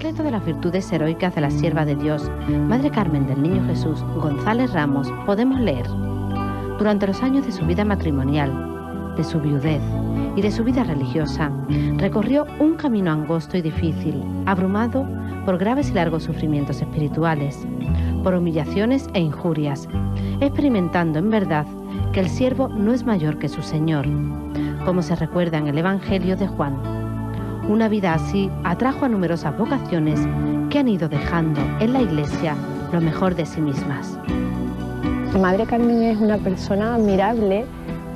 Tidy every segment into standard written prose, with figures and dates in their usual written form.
secreto de las virtudes heroicas de la sierva de Dios, Madre Carmen del Niño Jesús González Ramos, podemos leer: durante los años de su vida matrimonial, de su viudez y de su vida religiosa, recorrió un camino angosto y difícil, abrumado por graves y largos sufrimientos espirituales, por humillaciones e injurias, experimentando en verdad que el siervo no es mayor que su Señor, como se recuerda en el Evangelio de Juan. Una vida así atrajo a numerosas vocaciones que han ido dejando en la Iglesia lo mejor de sí mismas. Madre Carmen es una persona admirable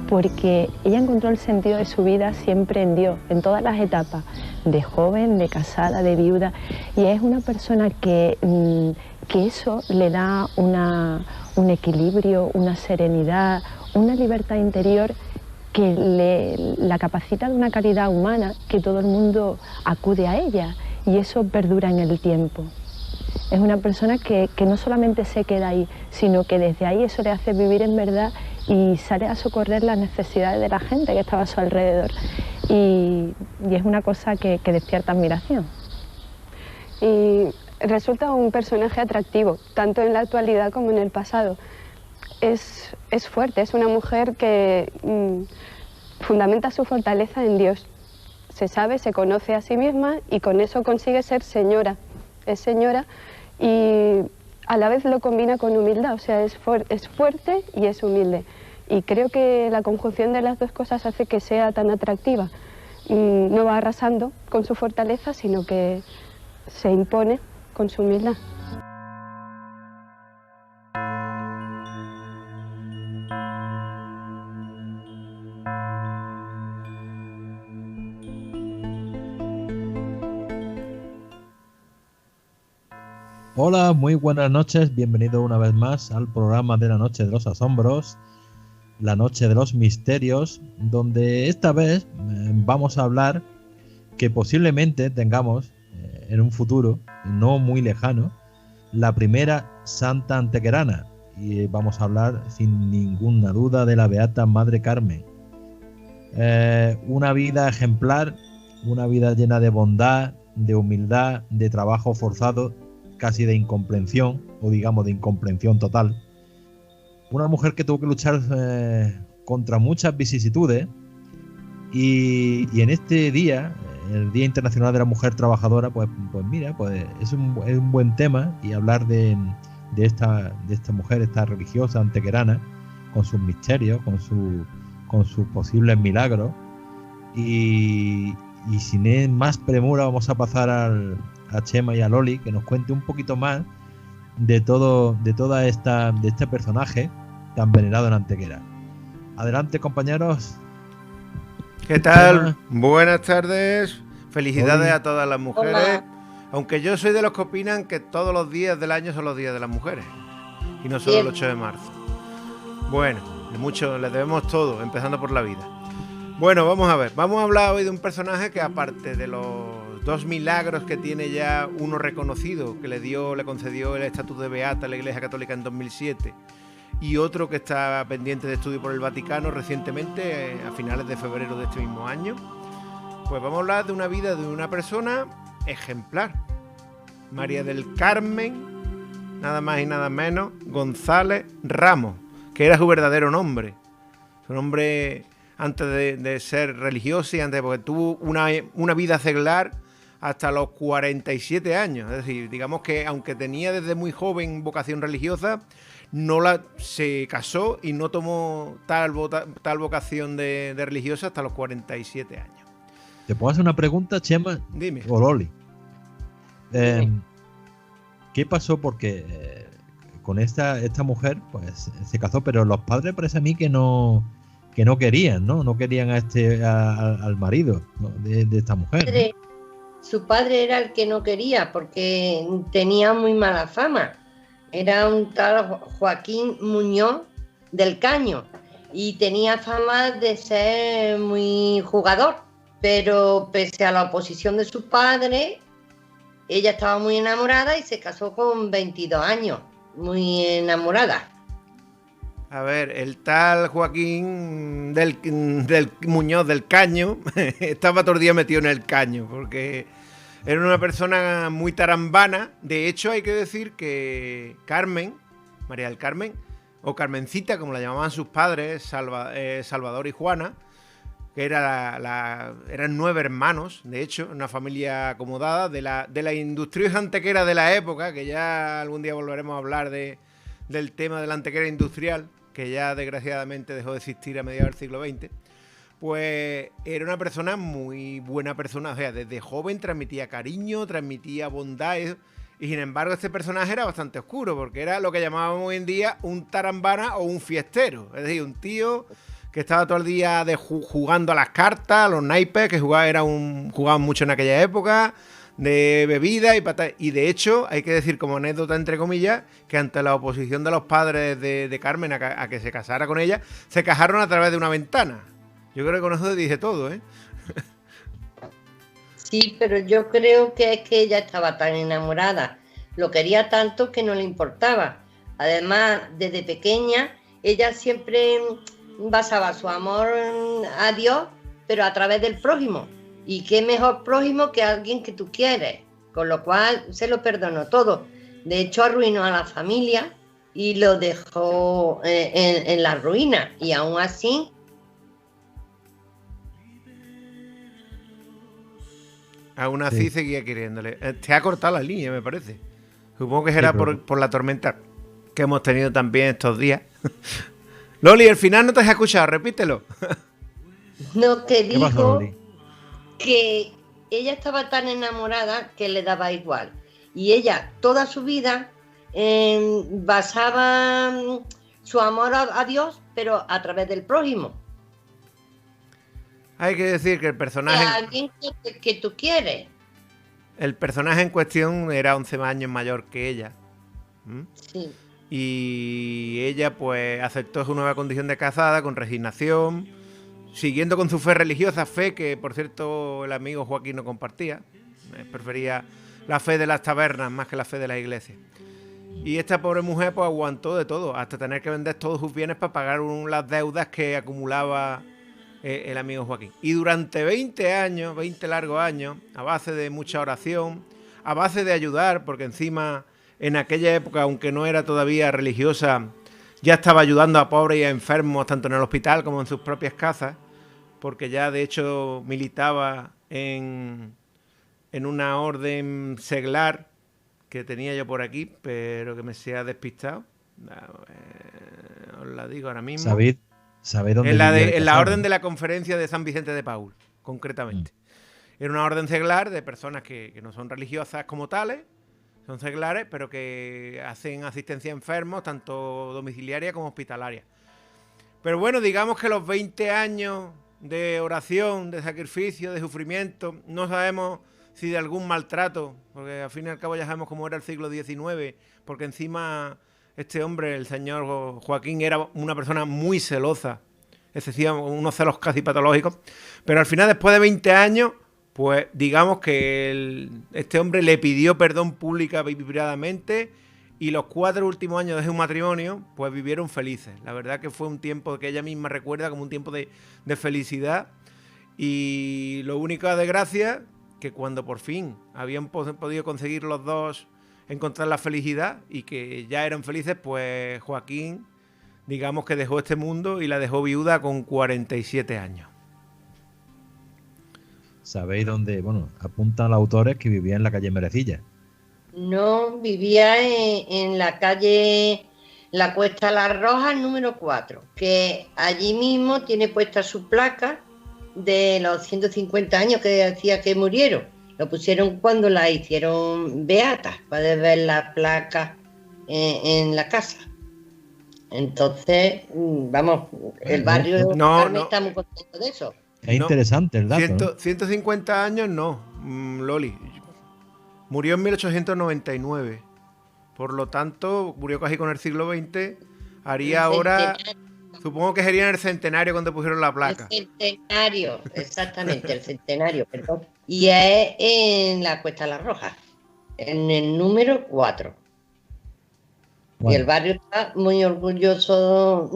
porque ella encontró el sentido de su vida siempre en Dios, en todas las etapas, de joven, de casada, de viuda, y es una persona que eso le da un equilibrio, una serenidad, una libertad interior que la capacita de una caridad humana que todo el mundo acude a ella, y eso perdura en el tiempo. Es una persona que no solamente se queda ahí, sino que desde ahí eso le hace vivir en verdad y sale a socorrer las necesidades de la gente que estaba a su alrededor. Y es una cosa que despierta admiración. Y resulta un personaje atractivo, tanto en la actualidad como en el pasado. Es fuerte, es una mujer que fundamenta su fortaleza en Dios. Se sabe, se conoce a sí misma y con eso consigue ser señora. Es señora y a la vez lo combina con humildad, o sea, es fuerte y es humilde. Y creo que la conjunción de las dos cosas hace que sea tan atractiva. No va arrasando con su fortaleza, sino que se impone con su humildad. Hola, muy buenas noches, bienvenido una vez más al programa de la Noche de los Asombros, la Noche de los Misterios, donde esta vez vamos a hablar que posiblemente tengamos en un futuro no muy lejano la primera santa antequerana, y vamos a hablar sin ninguna duda de la Beata Madre Carmen. Una vida ejemplar, una vida llena de bondad, de humildad, de trabajo forzado, casi de incomprensión, o digamos de incomprensión total. Una mujer que tuvo que luchar contra muchas vicisitudes y en este día, el Día Internacional de la Mujer Trabajadora, pues mira, pues es un buen tema, y hablar de esta mujer, esta religiosa antequerana, con sus misterios, con sus posibles milagros, y sin más premura vamos a pasar a Chema y a Loli, que nos cuente un poquito más de este personaje tan venerado en Antequera. Adelante, compañeros. ¿Qué tal? Chema. Buenas tardes. Felicidades Hola. a todas las mujeres. Hola. Aunque yo soy de los que opinan que todos los días del año son los días de las mujeres y no solo el 8 de marzo. Bueno, mucho les debemos todo, empezando por la vida. Bueno, vamos a ver. Vamos a hablar hoy de un personaje que, aparte de los dos milagros que tiene ya, uno reconocido que le concedió el estatus de beata a la Iglesia Católica en 2007, y otro que está pendiente de estudio por el Vaticano recientemente, a finales de febrero de este mismo año, pues vamos a hablar de una vida de una persona ejemplar, María del Carmen, nada más y nada menos, González Ramos, que era su verdadero nombre. Su nombre antes de ser religiosa, y antes, porque tuvo una vida seglar hasta los 47 años. Es decir, digamos que aunque tenía desde muy joven vocación religiosa, se casó y no tomó tal vocación de religiosa hasta los 47 años. ¿Te puedo hacer una pregunta, Chema? Dime. O Loli. ¿Qué pasó? Porque con esta mujer pues se casó, pero los padres parece a mí que no querían, ¿no? No querían al marido, ¿no?, de esta mujer, ¿no? Su padre era el que no quería porque tenía muy mala fama. Era un tal Joaquín Muñoz del Caño y tenía fama de ser muy jugador, pero pese a la oposición de su padre, ella estaba muy enamorada y se casó con 22 años, muy enamorada. A ver, el tal Joaquín del Muñoz del Caño estaba todo el día metido en el caño, porque Era una persona muy tarambana. De hecho, hay que decir que Carmen, María del Carmen, o Carmencita, como la llamaban sus padres, Salvador y Juana, que eran 9 hermanos, de hecho, una familia acomodada de la industriosa antequera de la época, que ya algún día volveremos a hablar del tema de la antequera industrial, que ya desgraciadamente dejó de existir a mediados del siglo XX. Pues era una persona muy buena persona, o sea, desde joven transmitía cariño, transmitía bondad, y sin embargo este personaje era bastante oscuro, porque era lo que llamábamos hoy en día un tarambana o un fiestero, es decir, un tío que estaba todo el día jugando a las cartas, a los naipes, que jugaban mucho en aquella época, de bebida y de hecho, hay que decir como anécdota entre comillas, que ante la oposición de los padres de Carmen a que se casara con ella, se casaron a través de una ventana. Yo creo que con eso dice todo, ¿eh? Sí, pero yo creo que es que ella estaba tan enamorada, lo quería tanto que no le importaba. Además, desde pequeña, ella siempre basaba su amor a Dios, pero a través del prójimo. Y qué mejor prójimo que alguien que tú quieres, con lo cual se lo perdonó todo. De hecho, arruinó a la familia y lo dejó en la ruina. Y aún así... Aún así seguía queriéndole. Te ha cortado la línea, me parece. Supongo que será por la tormenta que hemos tenido también estos días. Loli, el final no te has escuchado, repítelo. No, que ¿Qué pasó, dijo Loli? que ella estaba tan enamorada que le daba igual. Y ella toda su vida basaba su amor a Dios, pero a través del prójimo. Hay que decir que el personaje... Alguien que tú quieres. El personaje en cuestión era 11 años mayor que ella. Sí. Y ella pues aceptó su nueva condición de casada con resignación, siguiendo con su fe religiosa, fe que por cierto el amigo Joaquín no compartía. Prefería la fe de las tabernas más que la fe de la iglesia. Y esta pobre mujer pues aguantó de todo, hasta tener que vender todos sus bienes para pagar las deudas que acumulaba el amigo Joaquín. Y durante 20 años, 20 largos años, a base de mucha oración, a base de ayudar, porque encima en aquella época, aunque no era todavía religiosa, ya estaba ayudando a pobres y a enfermos, tanto en el hospital como en sus propias casas, porque ya de hecho militaba en una orden seglar que tenía yo por aquí, pero que me se ha despistado. Os la digo ahora mismo. ¿Sabéis dónde En la orden de la conferencia de San Vicente de Paúl, concretamente. Era una orden seglar de personas que no son religiosas como tales, son seglares, pero que hacen asistencia a enfermos, tanto domiciliaria como hospitalaria. Pero bueno, digamos que los 20 años de oración, de sacrificio, de sufrimiento, no sabemos si de algún maltrato, porque al fin y al cabo ya sabemos cómo era el siglo XIX, porque encima este hombre, el señor Joaquín, era una persona muy celosa, unos celos casi patológicos, pero al final, después de 20 años, pues digamos que este hombre le pidió perdón pública y privadamente, y los 4 últimos años de su matrimonio, pues vivieron felices. La verdad que fue un tiempo que ella misma recuerda como un tiempo de felicidad, y lo único de desgracia, que cuando por fin habían podido conseguir los dos encontrar la felicidad y que ya eran felices, pues Joaquín, digamos que dejó este mundo y la dejó viuda con 47 años. ¿Sabéis dónde? Bueno, apuntan los autores que vivía en la calle Merecilla. No, vivía en la calle La Cuesta Las Rojas, número 4, que allí mismo tiene puesta su placa de los 150 años que decía que murieron. Lo pusieron cuando la hicieron beata, puedes ver la placa en la casa. Entonces, vamos, el barrio está muy contento de eso. Es interesante el dato. 150 años no, Loli. Murió en 1899. Por lo tanto, murió casi con el siglo XX. Haría ahora... Supongo que sería en el centenario cuando pusieron la placa. El centenario, exactamente, el centenario, perdón. Y es en la Cuesta Las Rojas, en el número 4. Bueno. Y el barrio está muy orgulloso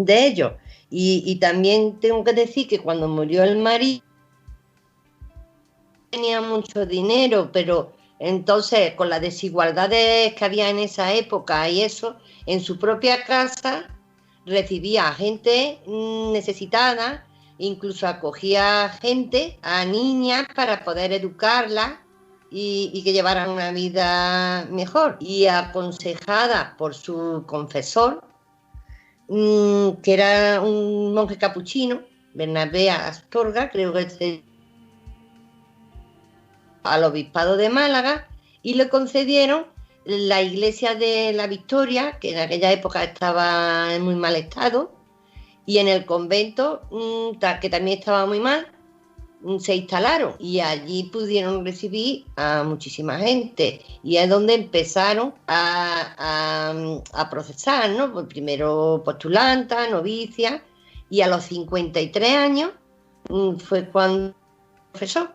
de ello. Y también tengo que decir que cuando murió el marido, tenía mucho dinero, pero entonces con las desigualdades que había en esa época y eso, en su propia casa recibía a gente necesitada, incluso acogía gente, a niñas para poder educarlas y que llevaran una vida mejor. Y aconsejada por su confesor, que era un monje capuchino, Bernabé Astorga, creo que es al obispado de Málaga, y le concedieron la iglesia de la Victoria, que en aquella época estaba en muy mal estado, y en el convento, que también estaba muy mal, se instalaron y allí pudieron recibir a muchísima gente, y es donde empezaron a procesar, ¿no? Pues primero postulantas, novicias, y a los 53 años fue cuando profesó,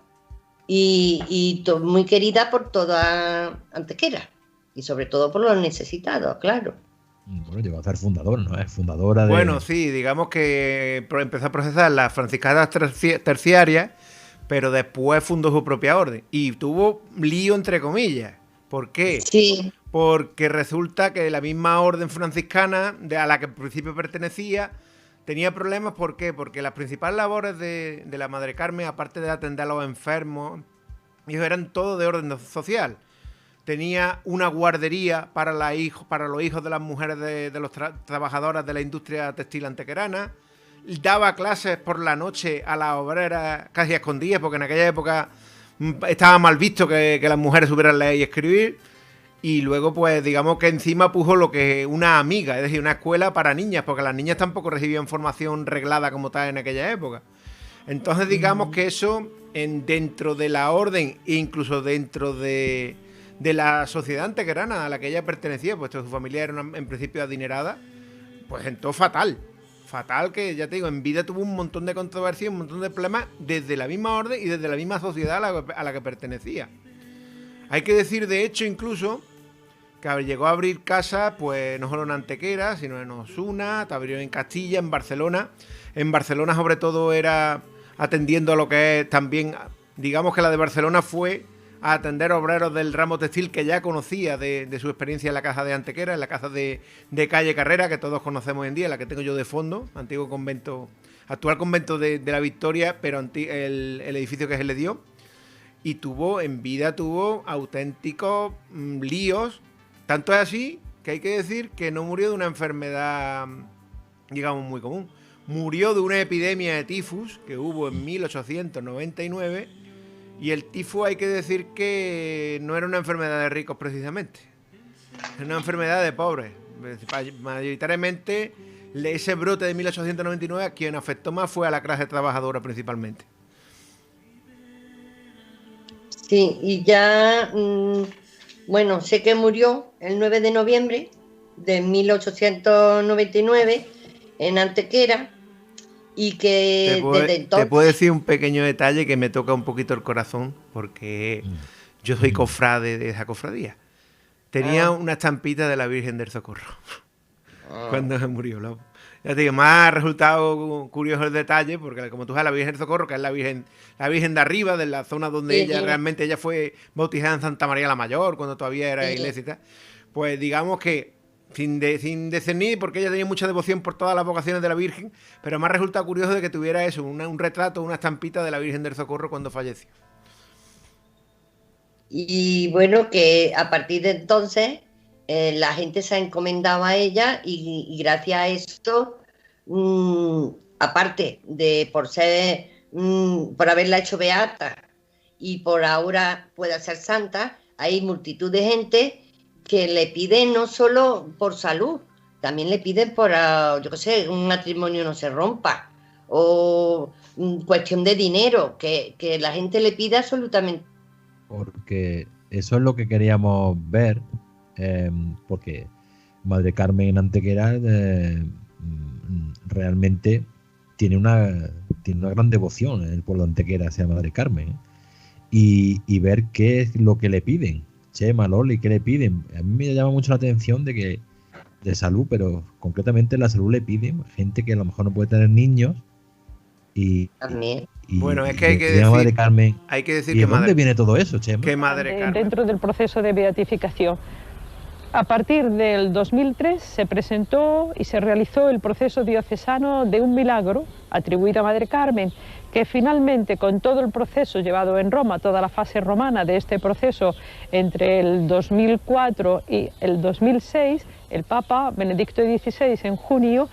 y muy querida por toda Antequera, y sobre todo por los necesitados, claro. Bueno, llegó a ser fundador, ¿no? Es fundadora de... Bueno, sí, digamos que empezó a procesar las franciscanas terciarias, pero después fundó su propia orden. Y tuvo lío, entre comillas. ¿Por qué? Sí. Porque resulta que la misma orden franciscana, a la que al principio pertenecía, tenía problemas. ¿Por qué? Porque las principales labores de la Madre Carmen, aparte de atender a los enfermos, ellos eran todo de orden social. Tenía una guardería para los hijos de las mujeres de los trabajadoras de la industria textil antequerana. Daba clases por la noche a las obreras casi escondidas, porque en aquella época estaba mal visto que las mujeres supieran leer y escribir. Y luego, pues, digamos que encima puso lo que una amiga, es decir, una escuela para niñas, porque las niñas tampoco recibían formación reglada como tal en aquella época. Entonces, digamos que eso, dentro de la orden e incluso dentro de la sociedad antequerana a la que ella pertenecía, puesto que su familia era en principio adinerada, pues entró fatal. Fatal, que ya te digo, en vida tuvo un montón de controversias, un montón de problemas desde la misma orden y desde la misma sociedad a la que pertenecía. Hay que decir, de hecho, incluso, que llegó a abrir casas, pues no solo en Antequera, sino en Osuna, te abrió en Castilla, en Barcelona. En Barcelona, sobre todo, era atendiendo a lo que es también, digamos que la de Barcelona fue a atender obreros del ramo textil que ya conocía de su experiencia en la casa de Antequera, en la casa de calle Carrera, que todos conocemos hoy en día, la que tengo yo de fondo, antiguo convento, actual convento de la Victoria, pero el edificio que se le dio. Y en vida tuvo auténticos líos. Tanto es así que hay que decir que no murió de una enfermedad, digamos, muy común. Murió de una epidemia de tifus que hubo en 1899. Y el tifus, hay que decir que no era una enfermedad de ricos precisamente, era una enfermedad de pobres. Mayoritariamente ese brote de 1899 a quien afectó más fue a la clase trabajadora principalmente. Sí, y ya, bueno, sé que murió el 9 de noviembre de 1899 en Antequera. Y que desde entonces... Te puedo decir un pequeño detalle que me toca un poquito el corazón, porque yo soy cofrade de esa cofradía. Tenía una estampita de la Virgen del Socorro cuando se murió. Ya te digo, me ha resultado curioso el detalle, porque como tú sabes, la Virgen del Socorro, que es la Virgen de arriba, de la zona donde realmente ella fue bautizada en Santa María la Mayor, cuando todavía era iglesia y tal, pues digamos que sin discernir, porque ella tenía mucha devoción por todas las vocaciones de la Virgen, pero me ha resultado curioso de que tuviera eso, un retrato, una estampita de la Virgen del Socorro cuando falleció. Y bueno, que a partir de entonces la gente se encomendaba a ella, y gracias a esto, aparte de por haberla hecho beata y por ahora pueda ser santa, hay multitud de gente que le piden no solo por salud, también le piden por, yo qué sé, un matrimonio no se rompa, o cuestión de dinero, que la gente le pide absolutamente. Porque eso es lo que queríamos ver, porque Madre Carmen en Antequera realmente tiene una gran devoción en el pueblo de Antequera hacia Madre Carmen, y ver qué es lo que le piden. Chema, Loli, ¿qué le piden? A mí me llama mucho la atención de salud, pero concretamente la salud le piden gente que a lo mejor no puede tener niños Y, También. Bueno, es que y hay que decía decir, Madre Carmen, hay que decir ¿y que de dónde madre, viene todo eso, Chema? que Madre Carmen. Dentro del proceso de beatificación. A partir del 2003 se presentó y se realizó el proceso diocesano de un milagro atribuido a Madre Carmen, que finalmente, con todo el proceso llevado en Roma, toda la fase romana de este proceso entre el 2004 y el 2006, el Papa Benedicto XVI en junio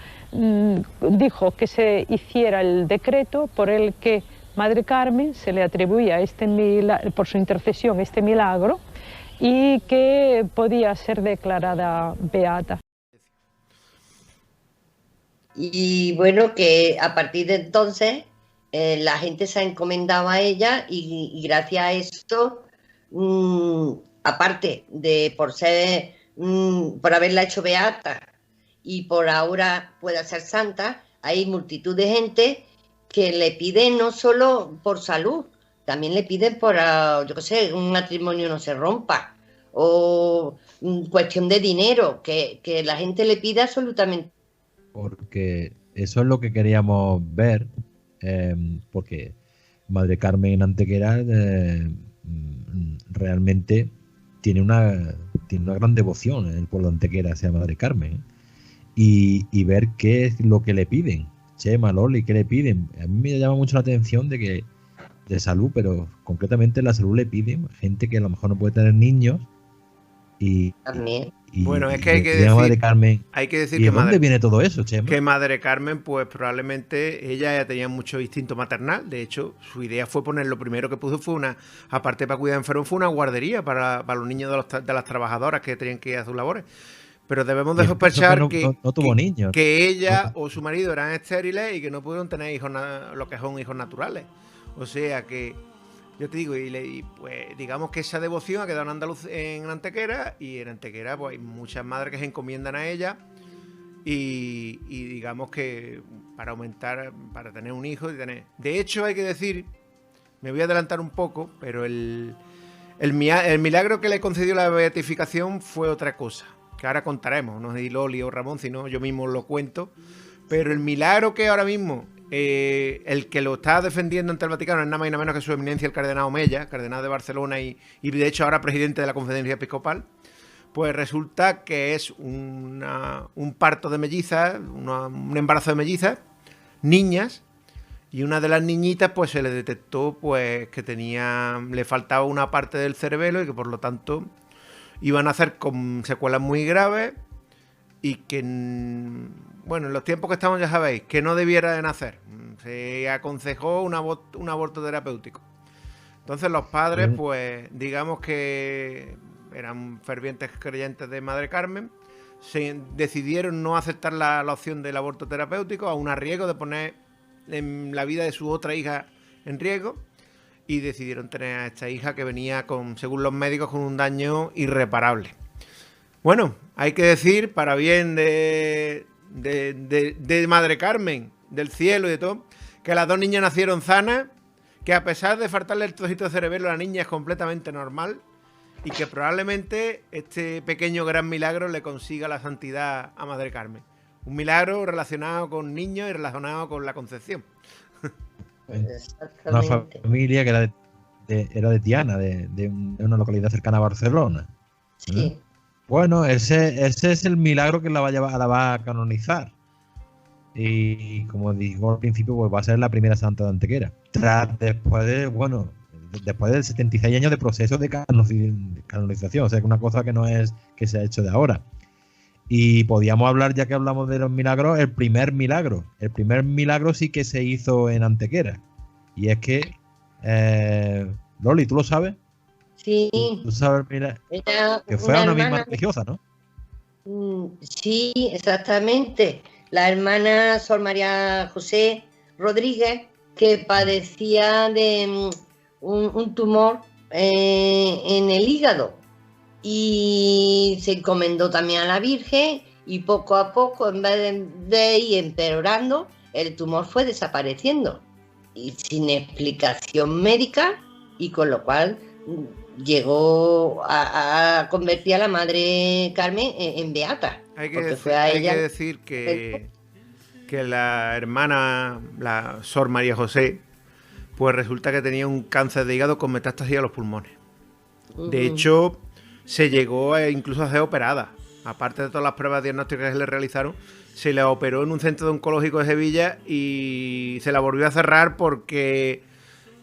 dijo que se hiciera el decreto por el que Madre Carmen se le atribuía por su intercesión este milagro, y que podía ser declarada beata. Y bueno, que a partir de entonces la gente se ha encomendado a ella y gracias a esto, aparte de por haberla hecho beata y por ahora pueda ser santa, hay multitud de gente que le piden no solo por salud, también le piden por, yo qué sé, un matrimonio no se rompa, o cuestión de dinero, que la gente le pide absolutamente. Porque eso es lo que queríamos ver, porque Madre Carmen Antequera realmente tiene una gran devoción en el pueblo de Antequera hacia Madre Carmen, y ver qué es lo que le piden. Chema, Loli, ¿qué le piden? A mí me llama mucho la atención de salud, pero concretamente la salud le piden gente que a lo mejor no puede tener niños También. Bueno, es que hay que Madre Carmen, decir ¿y de que dónde viene todo eso, Chema? Que Madre Carmen, pues probablemente ella ya tenía mucho instinto maternal. De hecho, su idea fue poner, lo primero que puso fue aparte para cuidar de enfermos, fue una guardería para los niños de las trabajadoras que tenían que ir a sus labores. Pero debemos de sospechar no tuvo niños, que ella o su marido eran estériles y que no pudieron tener hijos, lo que son hijos naturales. O sea que, yo te digo, y pues digamos que esa devoción ha quedado en Antequera, y en Antequera pues hay muchas madres que se encomiendan a ella, y digamos que para aumentar, para tener un hijo y tener... De hecho, hay que decir, me voy a adelantar un poco, pero el milagro que le concedió la beatificación fue otra cosa, que ahora contaremos, no es Loli o Ramón, sino yo mismo lo cuento. Pero el milagro que ahora mismo, el que lo está defendiendo ante el Vaticano es nada más y nada menos que su eminencia el cardenal Omeya, cardenal de Barcelona y de hecho ahora presidente de la Conferencia Episcopal. Pues resulta que es un parto de mellizas, un embarazo de mellizas, niñas, y una de las niñitas pues se le detectó pues que le faltaba una parte del cerebelo y que por lo tanto iban a nacer con secuelas muy graves, y que, bueno, en los tiempos que estamos ya sabéis, que no debiera de nacer. Se aconsejó un aborto terapéutico. Entonces los padres, pues digamos que eran fervientes creyentes de Madre Carmen, decidieron no aceptar la opción del aborto terapéutico, aun a riesgo de poner la vida de su otra hija en riesgo, y decidieron tener a esta hija que venía, según los médicos, con un daño irreparable. Bueno, hay que decir, para bien de Madre Carmen, del cielo y de todo, que las dos niñas nacieron sanas, que a pesar de faltarle el trocito de cerebelo, la niña es completamente normal, y que probablemente este pequeño gran milagro le consiga la santidad a Madre Carmen. Un milagro relacionado con niños y relacionado con la concepción. Una familia que era de Tiana, de una localidad cercana a Barcelona. Sí. Bueno, ese es el milagro que la va a canonizar. Y como digo al principio, pues va a ser la primera santa de Antequera. Después del 76 años de proceso de canonización. O sea, que una cosa que no es que se ha hecho de ahora. Y podíamos hablar, ya que hablamos de los milagros, el primer milagro sí que se hizo en Antequera. Y es que, Loli, ¿tú lo sabes? Sí. ¿Tú sabes, mira, que fue una misma religiosa, ¿no? Sí, exactamente. La hermana Sor María José Rodríguez, que padecía de un tumor en el hígado, y se encomendó también a la Virgen, y poco a poco, en vez de ir empeorando, el tumor fue desapareciendo, y sin explicación médica, y con lo cual llegó a convertir a la Madre Carmen en beata. Hay que decir que que la hermana, la Sor María José, pues resulta que tenía un cáncer de hígado con metástasis a los pulmones. De hecho, se llegó incluso a ser operada. Aparte de todas las pruebas diagnósticas que se le realizaron, se le operó en un centro oncológico de Sevilla y se la volvió a cerrar porque,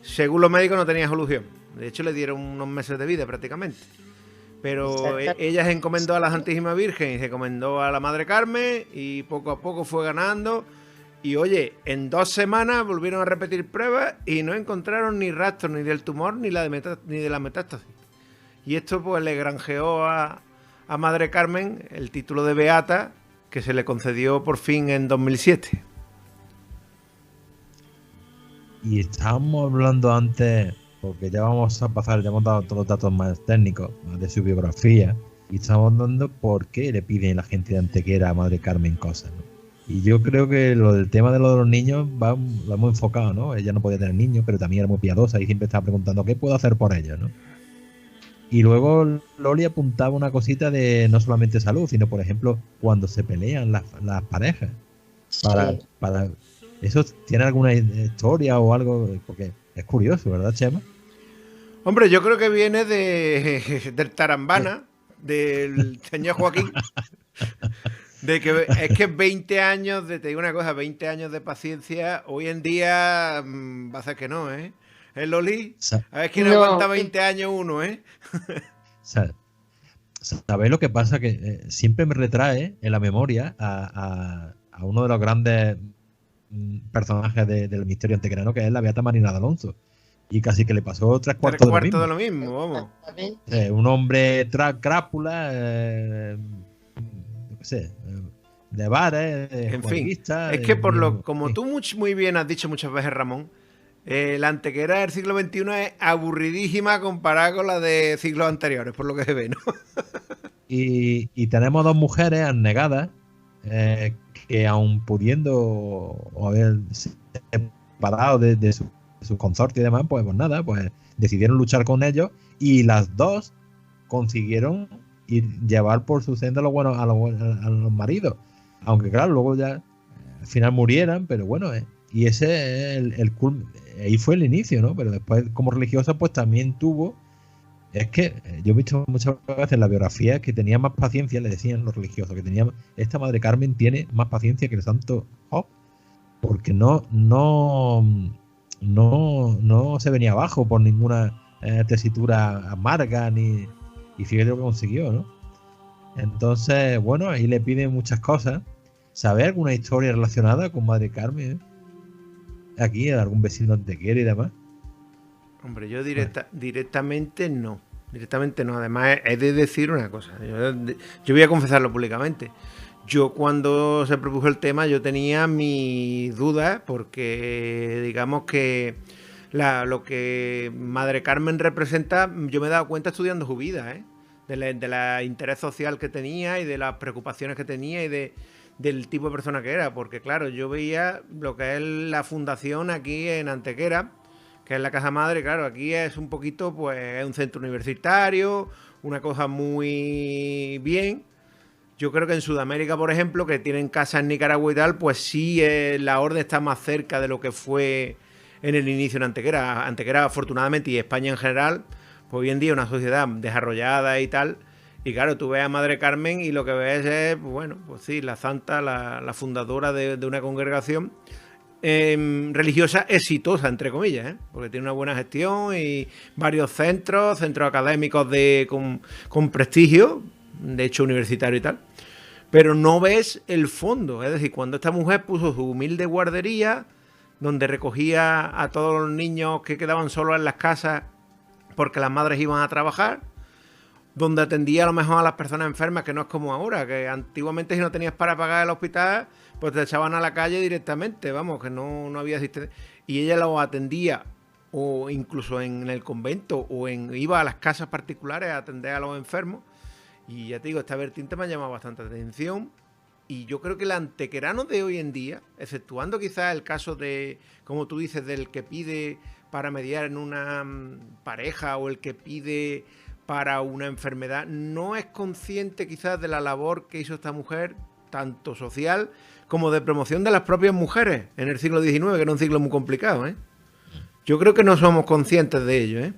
según los médicos, no tenía solución. De hecho, le dieron unos meses de vida prácticamente. Pero ella se encomendó a la Santísima Virgen y se encomendó a la Madre Carmen y poco a poco fue ganando. Y oye, en 2 semanas volvieron a repetir pruebas y no encontraron ni rastros ni del tumor ni de la metástasis. Y esto pues le granjeó a Madre Carmen el título de beata que se le concedió por fin en 2007. Y estábamos hablando antes, porque ya vamos a pasar, ya hemos dado todos los datos más técnicos, más de su biografía, y estamos dando por qué le piden la gente de Antequera a Madre Carmen cosas, ¿no? Y yo creo que lo del tema de los niños lo hemos enfocado, ¿no? Ella no podía tener niños, pero también era muy piadosa y siempre estaba preguntando ¿qué puedo hacer por ellos?, ¿no? Y luego Loli apuntaba una cosita de no solamente salud, sino por ejemplo cuando se pelean las parejas. Para ¿eso tiene alguna historia o algo? Porque es curioso, ¿verdad, Chema? Hombre, yo creo que viene del Tarambana, del señor Joaquín. De que es que 20 años, te digo una cosa, 20 años de paciencia, hoy en día va a ser que no, ¿eh? ¿Eh, Loli? A ver quién aguanta 20 años uno, ¿eh? ¿Sabéis lo que pasa? Que siempre me retrae en la memoria a uno de los grandes personajes del misterio antequerano, que es la beata Marina de Alonso. Y casi que le pasó 3/4 de lo mismo, vamos. Un hombre crápula, no sé, de bares, en fin, es que como tú muy bien has dicho muchas veces, Ramón, la antequera del siglo XXI es aburridísima comparada con la de siglos anteriores, por lo que se ve, ¿no? y tenemos 2 mujeres abnegadas que aun pudiendo haber separado de su consorte y demás, pues nada, pues decidieron luchar con ellos y las 2 consiguieron llevar por su senda a los maridos, aunque claro, luego ya al final murieran, pero bueno, y ese es ahí fue el inicio, ¿no? Pero después como religiosa pues también tuvo, es que yo he visto muchas veces en la biografía que tenía más paciencia, le decían los religiosos, que esta Madre Carmen tiene más paciencia que el santo Job, porque no se venía abajo por ninguna tesitura amarga y fíjate lo que consiguió, ¿no? Entonces, bueno, ahí le piden muchas cosas. ¿Sabe alguna historia relacionada con Madre Carmen? Aquí, algún vecino te quiere y demás. Hombre, yo directamente no. Directamente no. Además, he de decir una cosa. Yo voy a confesarlo públicamente. Yo cuando se propuso el tema, yo tenía mis dudas porque digamos que lo que Madre Carmen representa, yo me he dado cuenta estudiando su vida, de la interés social que tenía y de las preocupaciones que tenía y del tipo de persona que era, porque claro, yo veía lo que es la fundación aquí en Antequera, que es la Casa Madre, claro, aquí es un poquito, pues es un centro universitario, una cosa muy bien. Yo creo que en Sudamérica, por ejemplo, que tienen casas en Nicaragua y tal, pues sí, la orden está más cerca de lo que fue en el inicio en Antequera. Antequera, afortunadamente, y España en general, pues hoy en día es una sociedad desarrollada y tal. Y claro, tú ves a Madre Carmen y lo que ves es, bueno, pues sí, la santa, la fundadora de una congregación religiosa exitosa, entre comillas, porque tiene una buena gestión y varios centros académicos con prestigio, de hecho universitario y tal. Pero no ves el fondo, es decir, cuando esta mujer puso su humilde guardería, donde recogía a todos los niños que quedaban solos en las casas porque las madres iban a trabajar, donde atendía a lo mejor a las personas enfermas, que no es como ahora, que antiguamente si no tenías para pagar el hospital, pues te echaban a la calle directamente, vamos, que no había asistencia. Y ella los atendía, o incluso en el convento, iba a las casas particulares a atender a los enfermos. Y ya te digo, esta vertiente me ha llamado bastante atención. Y yo creo que el antequerano de hoy en día, exceptuando quizás el caso de, como tú dices, del que pide para mediar en una pareja o el que pide para una enfermedad, no es consciente quizás de la labor que hizo esta mujer, tanto social como de promoción de las propias mujeres en el siglo XIX, que era un siglo muy complicado, ¿eh? Yo creo que no somos conscientes de ello, ¿eh?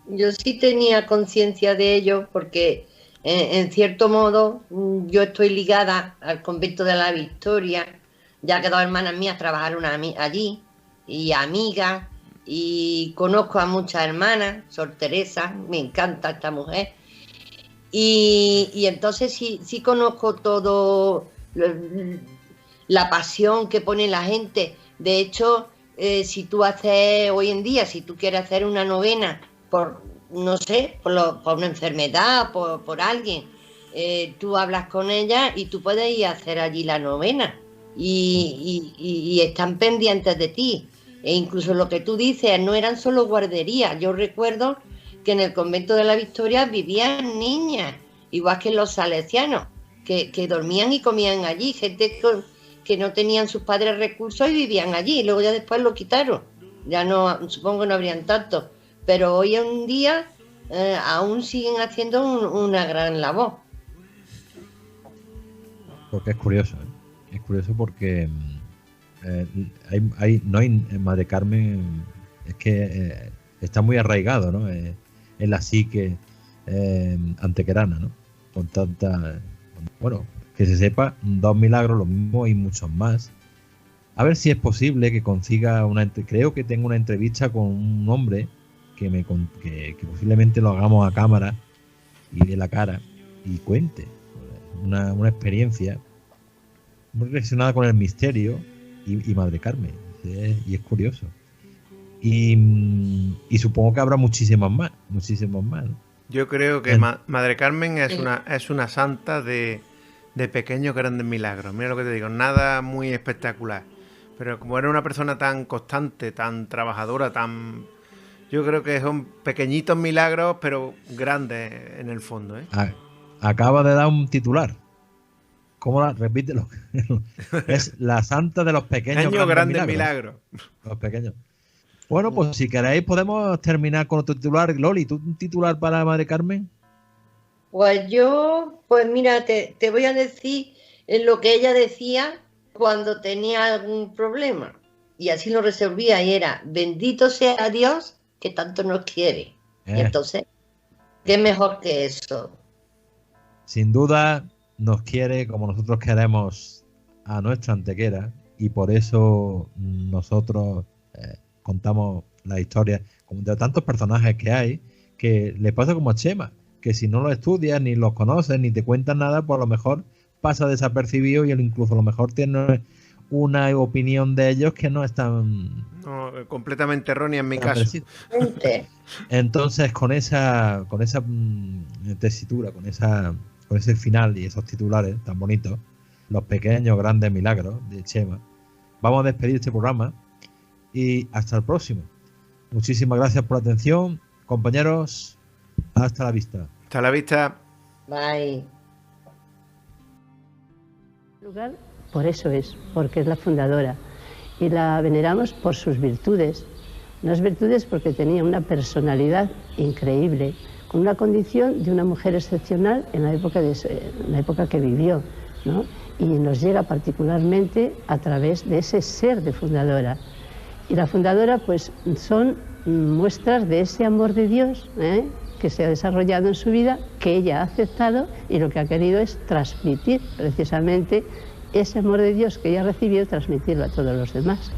Yo sí tenía conciencia de ello porque, en cierto modo, yo estoy ligada al convento de la Victoria, ya que dos hermanas mías trabajaron allí, y amigas, y conozco a muchas hermanas, Sor Teresa, me encanta esta mujer, y entonces sí conozco todo, la pasión que pone la gente. De hecho, si tú haces hoy en día, si tú quieres hacer una novena, por, no sé, por una enfermedad, por alguien, tú hablas con ella y tú puedes ir a hacer allí la novena y están pendientes de ti. E incluso lo que tú dices, no eran solo guarderías. Yo recuerdo que en el convento de la Victoria vivían niñas, igual que en los salesianos, que dormían y comían allí, gente que no tenían sus padres recursos y vivían allí. Luego ya después lo quitaron, ya no, supongo que no habrían tanto. Pero hoy en día aún siguen haciendo una gran labor. Porque es curioso, ¿eh? Es curioso porque no hay Madre Carmen, es que está muy arraigado, ¿no? En la psique antequerana, ¿no? Con tanta, bueno, que se sepa, 2 milagros, lo mismo y muchos más. A ver si es posible que consiga creo que tengo una entrevista con un hombre que posiblemente lo hagamos a cámara y de la cara y cuente una experiencia muy relacionada con el misterio y Madre Carmen, y es curioso, y supongo que habrá muchísimas más, ¿no? Yo creo que Madre Carmen es una santa de pequeños grandes milagros. Mira lo que te digo, nada muy espectacular, pero como era una persona tan constante, tan trabajadora, yo creo que son pequeñitos milagros, pero grandes en el fondo, ¿eh? Acaba de dar un titular. Repítelo. Es la santa de los pequeños grandes milagros. Los pequeños. Bueno, pues si queréis podemos terminar con otro titular. Loli, ¿tú un titular para Madre Carmen? Pues mira, te voy a decir lo que ella decía cuando tenía algún problema. Y así lo resolvía, y era: bendito sea Dios que tanto nos quiere. Y entonces, ¿qué mejor que eso? Sin duda nos quiere como nosotros queremos a nuestra Antequera, y por eso nosotros contamos la historia de tantos personajes que hay, que le pasa como a Chema, que si no los estudias, ni los conoces, ni te cuentan nada, pues a lo mejor pasa desapercibido, y incluso a lo mejor tiene una opinión de ellos que no es tan... No, completamente errónea en mi caso. Entonces, con esa tesitura, con ese final y esos titulares tan bonitos, los pequeños grandes milagros de Chema, vamos a despedir este programa y hasta el próximo. Muchísimas gracias por la atención, compañeros. Hasta la vista. Hasta la vista. Bye. Por eso es, porque es la fundadora, y la veneramos por sus virtudes. Unas virtudes porque tenía una personalidad increíble, con una condición de una mujer excepcional en la época que vivió, ¿no? Y nos llega particularmente a través de ese ser de fundadora. Y la fundadora, pues, son muestras de ese amor de Dios, que se ha desarrollado en su vida, que ella ha aceptado, y lo que ha querido es transmitir precisamente ese amor de Dios que ella ha recibido, transmitirlo a todos los demás.